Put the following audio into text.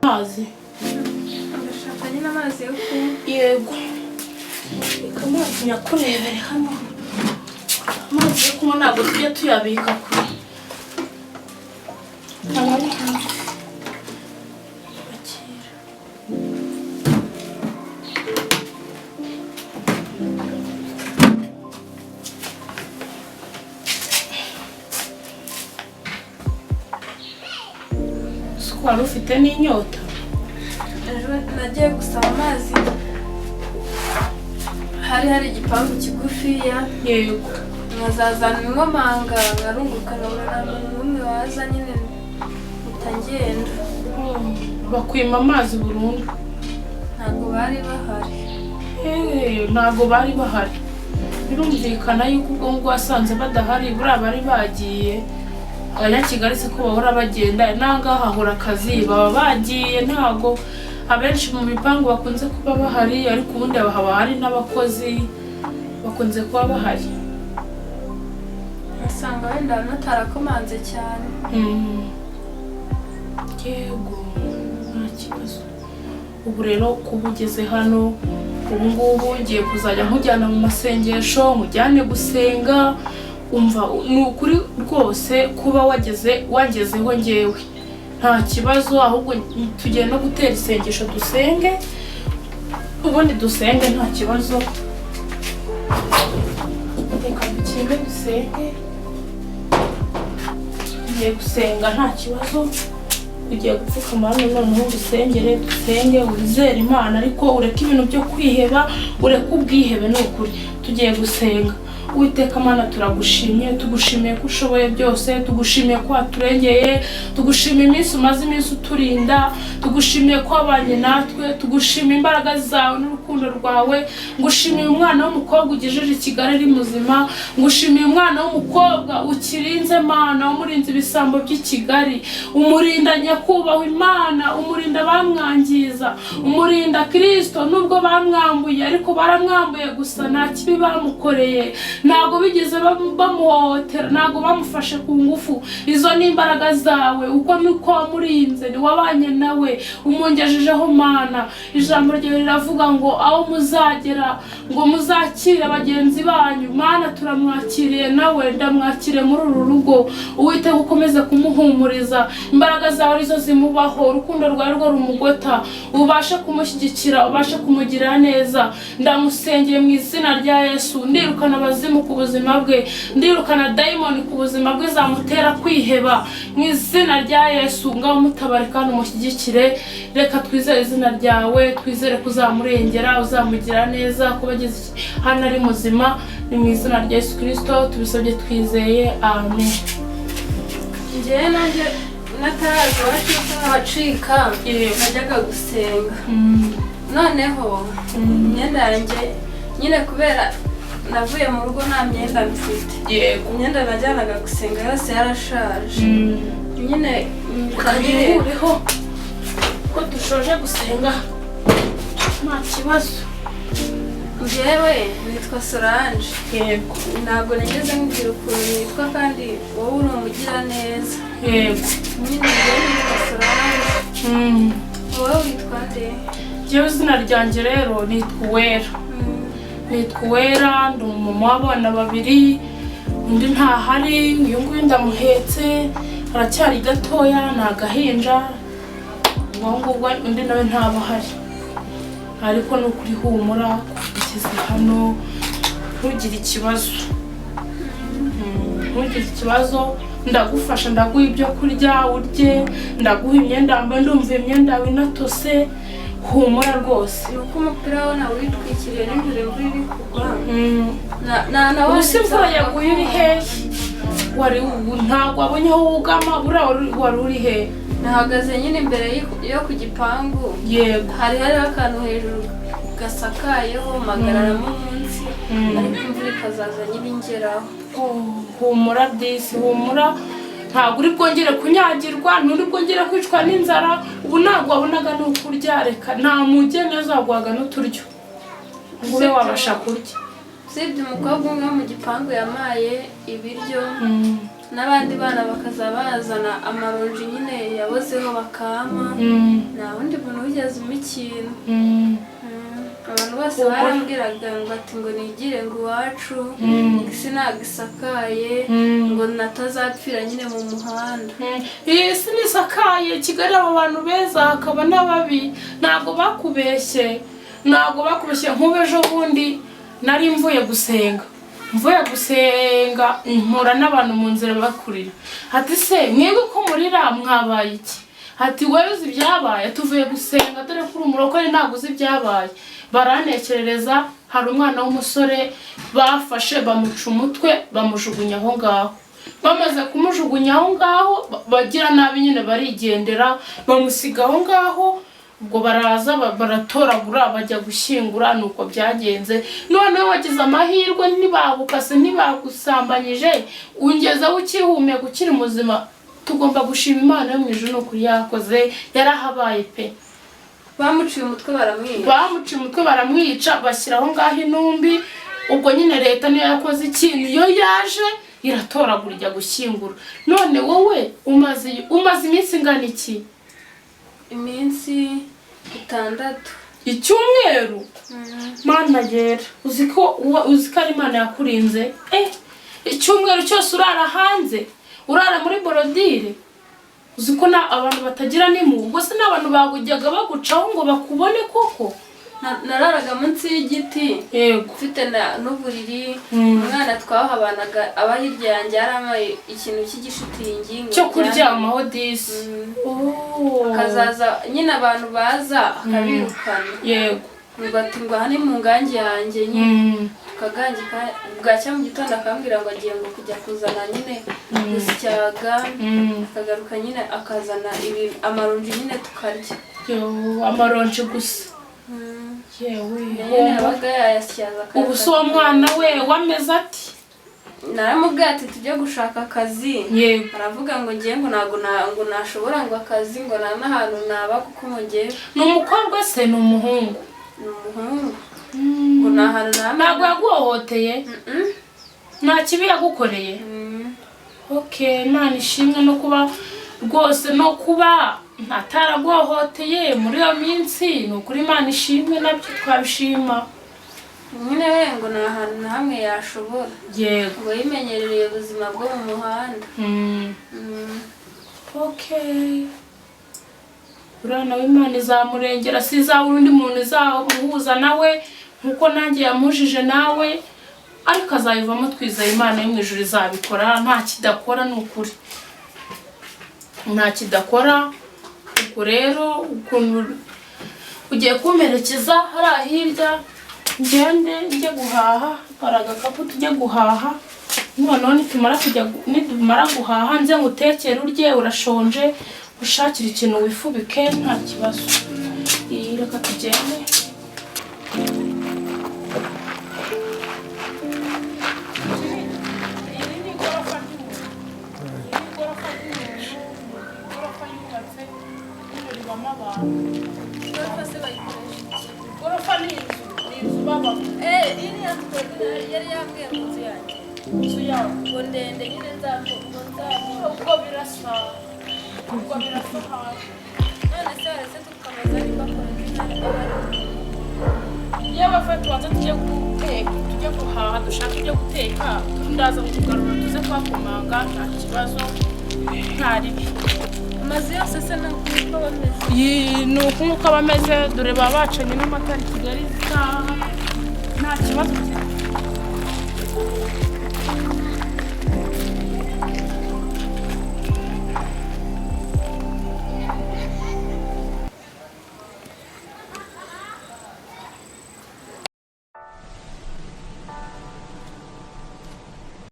Amazi. Ndashaka nyine amazi yo kunywa. Yego. Reka amazi nyakurebere hano. Amazi yo kunywa ntabwo tujya tuyabika kure. Abari hafi. Wari ufite n'inyota? Nagiye gusaba amazi, hari igipangu kigufiya. Yego. Nkazazana inkomanga nkarunguka nkabona n'umwe waza nyine utangenda. Bakwima amazi burundu? Ntabwo bari bahari. Ntabwo bari bahari. Birumvikana yuko ubwo ngo wasanze badahari buriya bari bagiye. Abanyakigali se ko bahora bagenda nangaha hahora akazi baba bagiye, ntago abenshi mu bipangu bakunze kuba bahari, ariko ubundi haba hari n'abakozi bakunze kuba bahari. Asanga wenda natarakomanze cyane. Yego, nta kibazo. Ubu rero kuba ugeze hano, ubu ngubu ngiye kuzajya nkujyana mu masengesho, mujyane gusenga. Umva ni ukuri rwose kuba wagezeho ngewe nta kibazo, ahubwo tugiye no gutera isengesho dusenge, ubundi dusenge nta kibazo. Reka dukinde dusenge, tugiye gusenga nta kibazo. Ugiye gupfukama hano noneho dusenge wizere Imana, ariko ureke ibintu byo kwiheba, ureke ubwihebe. Ni ukuri tugiye gusenga. Uwiteka Mana turagushimiye, tugushimiye ko ushoboye byose, tugushimiye ko waturengeye, tugushimiye iminsi umaze iminsi uturinda, tugushimiye ko wabanye natwe, tugushimiye imbaraga zawe n'urukundo rwawe. Ngushimiye umwana w'umukobwa ugejeje i Kigali ari muzima, ngushimiye umwana w'umukobwa ukirinze Mana, umurinze ibisambo by'i Kigali, umurinda nyakubahwa Imana, umurinda bamwangiza, umurinda Kristo. Nubwo bamwambuye ariko baramwambuye gusa nta kibi bamukoreye, ntago bigeze bamuhohotera, ntago bamufashe ku ngufu. Izo ni imbaraga zawe, uko niko wamurinze, ni wabanye nawe umungejejeho Mana. Ijambo ryawe riravuga ngo aho muzagera ngo muzakire bagenzi banyu. Mana turamwakiriye nawe, ndamwakire muri uru rugo. Uwiteka ukomeze kumuhumuriza, imbaraga zawe arizo zimubaho, urukundo rwawe rwo rumugota, ubashe kumushyigikira, ubashe kumugirira neza. Ndamusengeye mu izina rya Yesu. Ndirukana abazimu ku buzima bwe, ndirukana daimoni ku buzima bwe zamutera kwiheba mu izina rya Yesu. Ngaho mutabare kandi umushyigikire. Reka twizere izina ryawe, twizere kuzamurengera, uzamugira neza, kubageze hano ari muzima. Ni mu izina rya Yesu Kristo tubisabye twizeye, amen. Njyewe nanjye natarazi wacika najyaga gusenga. Noneho imyenda yanjye nyine kubera navuye mu rugo nta myenda mfite. Yego. Imyenda najyanaga gusenga yose yarashaje. Nyine ukabiriho ko dushoje gusenga nta kibazo. Njyewe nitwa Solange. Yego. Ntabwo nigeze nkubwira ukuntu nitwa kandi wowe uri umugira neza. Yego. Nyine njyewe nitwa Solange. Wowe witwa nde? Njyewe izina ryanjye rero nitwa Uwera. Nitwa Uwera, ndi umumama w'abana babiri, undi ntahari, uyu nguyu ndamuhetse, aracyari gatoya, ni agahinja. Ubwo undi nawe ntabahari, ariko ni ukuri humura, ugeze hano ntugire ikibazo. Ntugire ikibazo, ndagufasha, ndaguha ibyo kurya urye, ndaguha imyenda wambaye, ndumva imyenda yawe inatose. Humura rwose. Nuko umupira wawe nawe witwikiriye n'imbere imvura iri kugwa. Ubuse imvura yaguye uri hehe? Ntabwo wabonye aho wugama, buriya wari uri hehe? Nahagaze nyine imbere yo ku gipangu. Yego. Hariho akantu hejuru gasakayeho magararamo munsi, ariko imvura ikazaza nyine ingeraho. Humura disi, humura. Ntabwo uri bwongere kunyagirwa, nturi bwongere kwicwa n'inzara. Ubu ntabwo wabonaga n'ukurya, reka nta mugeni azaguhaga n'uturyo ngo ube wabasha kurya. Usibye umukobwa umwe mu gipangu yamaye ibiryo, n'abandi bana bakaza bazana amaronji nyine yabozeho bakama nta wundi muntu wigeze ikintu. Abantu bose barambwiraga ngo ati ngo nigire ngo iwacu isi ntabwo isakaye ngo natazapfira nyine mu muhanda. Iyi si nisakaye, Kigali aba bantu beza hakaba n'ababi, ntabwo bakubeshye nk'ubu ejo bundi nari mvuye gusenga mpura n'abantu mu nzira bakurira, ati se mwebwe ko murira mwabaye iki? Ati wowe uzi ibyabaye? Tuvuye gusenga dore ko uri umurokore ntabwo uzi ibyabaye. Baranekerereza, hari umwana w'umusore bafashe bamuca umutwe bamujugunya aho ngaho. Bamaze kumujugunya aho ngaho bagira nabi nyine barigendera bamusiga aho ngaho. Ubwo baraza baratoragura bajya gushyingura, nuko byagenze. None wagize amahirwe ntibagukase ntibagusambanyije ungezeho ukihumeka ukiri muzima. Tugomba gushima Imana yo mu ijuru n'ukuri yakoze, yarahabaye pe. Bamuciye umutwe baramwica bashyiraho ngaho intumbi. Ubwo nyine leta niyo yakoze ikintu, iyo yaje iratoragura ijya gushyingura. None wowe umaze iminsi ingana iki? Iminsi 6. Icyumweru? Mana yera, uzi ko ari Imana yakurinze? Icyumweru cyose urara hanze, urara muri borodire. Uzi ko abantu batagira n'impuhwe, ubwo se n'abantu bagujyaga bagucaho ngo bakubone koko? Nararaga munsi y'igiti, mfite n'uburiri. Umwana twahabanaga aba hirya yanjye yaramaye ikintu cy'igishitingi cyo kuryamaho disi. Akazaza nyine abantu baza akabirukana. Yego. Ati ngo aha ni mu ngangi yanjye nyine. Tukagangika bwacya mu gitondo akambwira ngo agiye ngo kujya kuzana nyine gusyaga. Akagaruka nyine akazana amaronji nyine tukarya. Amaronji gusa. Yabaga yayasyaza. Ubu so mwana we wameze ati? Naramubwiye ati tujye gushaka akazi. Aravuga ngo ngiye ngo ntabwo nashobora ngo akazi ngo n'ahantu naba kuko mugiye. Ni umukobwa se ni umuhungu? Ni umuhungu. Ngo n'ahantu ntabwo yaguhohoteye? Nta kibi yagukoreye? Imana ishimwe no kuba rwose no kuba ataraguhohoteye muri iyo minsi. Ni ukuri Imana ishimwe, nabyo twabishima. Nyine we ngo nta hantu na hamwe yashobora. Yego. Ngo yimenyereye ubuzima bwo mu muhanda. Uriya nawe Imana izamurengera, si izabura undi muntu izamuhuza nawe nkuko nanjye yamujije nawe, ariko azayivamo twizeye Imana yo mu ijuru izabikora. Nta kidakora ni ukuri, nta kidakora. Ubwo rero ukuntu ugiye kumperekeza hariya hirya ngende njye guhaha, hari agakapu tujye guhaha. Noneho nitumara guhaha nze ngutekere urye, urashonje ushakira ikintu wifubike nta kibazo. Reka tugende. Gorofa ni inzu babamo. Yari yambwiye mu nzu yanjye. Inzu yawe ngo ndende nyine nzamuka. ubwo birasa hafi. None se waretse tukamaza niba bakora yewe fe tubanza tujye guhaha, dushaka ibyo guteka, ndaza kugarura tuze kwakomanga nta kibazo nta ribi. amazu yose se nuko bameze. Ni uko nk'uko bameze, dore baba bacanye n'amatara i Kigali nta kibazo.